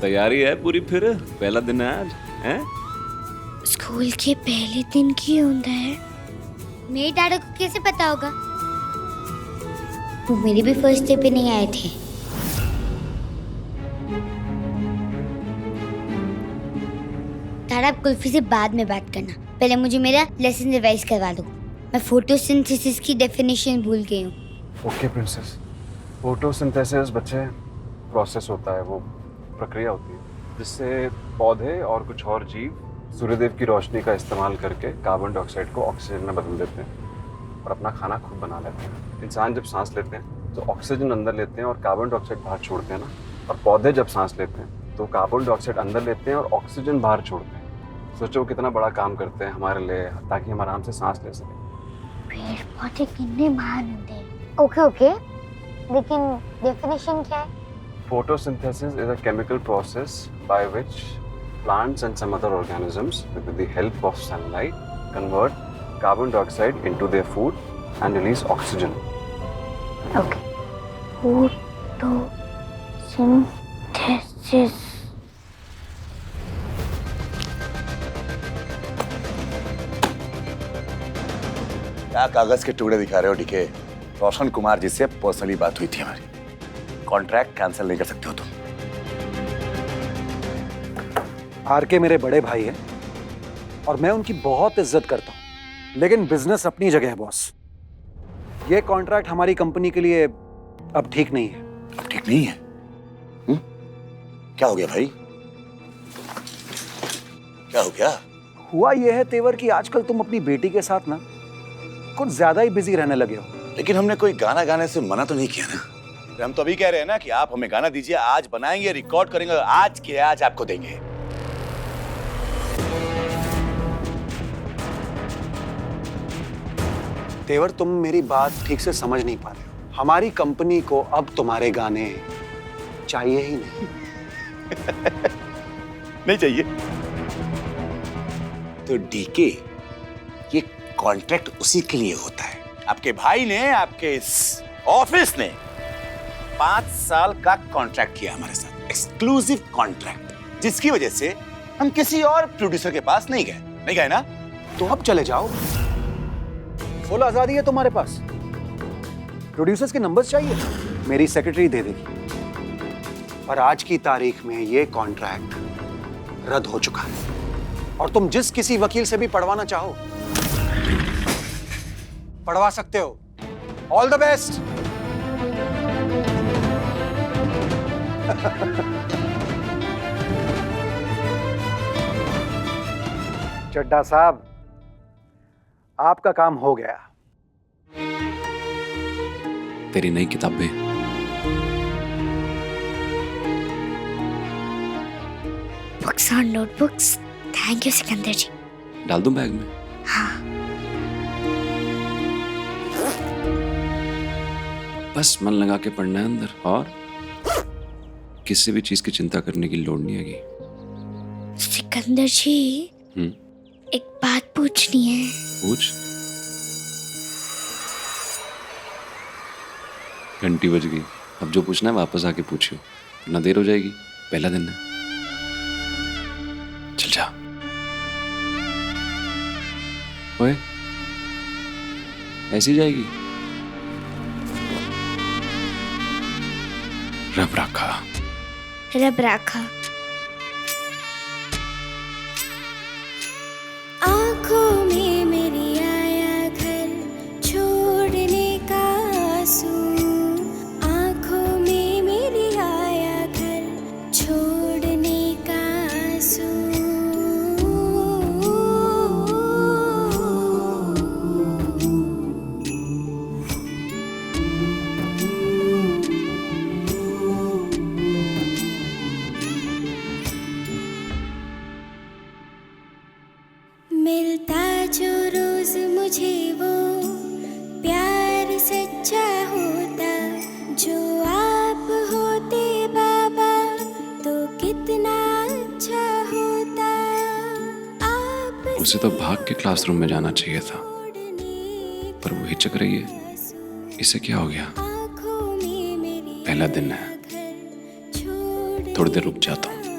तैयारी है पूरी फिर? पहला दिन है आज, हैं? स्कूल के पहले दिन की होता है। मेरे डैडी को कैसे पता होगा? वो मेरे भी फर्स्ट डे पे नहीं आए थे। तारा, आप कुल्फी से बाद में बात करना, पहले मुझे मेरा लेसन रिवाइज करवा दो। मैं फोटोसिंथेसिस की डेफिनेशन भूल गई हूँ। ओके प्रिंसेस, फोटोसिंथेसिस बच्चे प्रोसेस होता है, वो प्रक्रिया होती है जिससे पौधे और कुछ और जीव सूर्यदेव की रोशनी का इस्तेमाल करके कार्बन डाइऑक्साइड को ऑक्सीजन में बदल देते हैं और अपना खाना खुद बना लेते हैं। इंसान जब सांस लेते हैं तो ऑक्सीजन अंदर लेते हैं और कार्बन डाइऑक्साइड बाहर छोड़ते हैं ना, और पौधे जब सांस लेते हैं तो कार्बन डाइऑक्साइड अंदर लेते हैं और ऑक्सीजन बाहर छोड़ते हैं। सोचो वो कितना बड़ा काम करते हैं हमारे लिए, ताकि हम आराम से सांस ले सकें। पेड़ पौधे कितने महान होते हैं। ओके, लेकिन डेफिनेशन क्या है? Photosynthesis is a chemical process by which plants and some other organisms, with the help of sunlight, convert carbon dioxide into their food and release oxygen. Okay, photosynthesis. क्या कागज के टुकड़े दिखा रहे हो डीके? रोशन कुमार जी से पर्सनली बात हुई थी हमारी, कॉन्ट्रैक्ट कैंसिल नहीं कर सकते हो तुम। आरके मेरे बड़े भाई हैं और मैं उनकी बहुत इज्जत करता हूं, लेकिन बिजनेस अपनी जगह है बॉस। ये कॉन्ट्रैक्ट हमारी कंपनी के लिए अब ठीक नहीं है। अब ठीक नहीं है? क्या हो गया भाई? क्या हो गया? हुआ यह है तेवर कि आजकल तुम अपनी बेटी के साथ ना कुछ ज्यादा ही बिजी रहने लगे हो। लेकिन हमने कोई गाना गाने से मना तो नहीं किया ना। हम तो अभी कह रहे हैं ना कि आप हमें गाना दीजिए, आज बनाएंगे, रिकॉर्ड करेंगे, आज के आज आपको देंगे। तेवर, तुम मेरी बात ठीक से समझ नहीं पा रहे हो। हमारी कंपनी को अब तुम्हारे गाने चाहिए ही नहीं। नहीं चाहिए तो डीके, ये कॉन्ट्रैक्ट उसी के लिए होता है। आपके भाई ने, आपके इस ऑफिस ने 5 साल का कॉन्ट्रैक्ट किया हमारे साथ, एक्सक्लूसिव कॉन्ट्रैक्ट, जिसकी वजह से हम किसी और प्रोड्यूसर के पास नहीं गए ना। तो अब चले जाओ, फुल आजादी है तुम्हारे पास। प्रोड्यूसर्स के नंबर्स चाहिए, मेरी सेक्रेटरी दे देगी। पर आज की तारीख में ये कॉन्ट्रैक्ट रद्द हो चुका है और तुम जिस किसी वकील से भी पढ़वाना चाहो पढ़वा सकते हो। All the best. चड्डा साहब, आपका काम हो गया। तेरी नई किताबें। बुक्स और नोटबुक्स। थैंक यू सिकंदर जी। डाल दूं बैग में? हाँ। बस मन लगा के पढ़ना है अंदर, और किसी भी चीज की चिंता करने की लोड़ नहीं है। सिकंदर जी, एक बात पूछनी है। पूछ। घंटी बज गई, अब जो पूछना है वापस आके पूछियो, ना देर हो जाएगी, पहला दिन है। चल जा। ओए, ऐसी जाएगी? रब राखा। रब राखा। आँखों में मेरी आया घर छोड़ने का आंसू, आँखों में मेरी आया घर छोड़ने का आंसू। मिलता जो रोज मुझे वो प्यार सच्चा होता, जो आप होते बाबा तो कितना अच्छा होता। आप उसे तो भाग के क्लासरूम में जाना चाहिए था, पर वो हिचक रही है। इसे क्या हो गया? पहला दिन है। थोड़ी देर रुक जाता हूँ।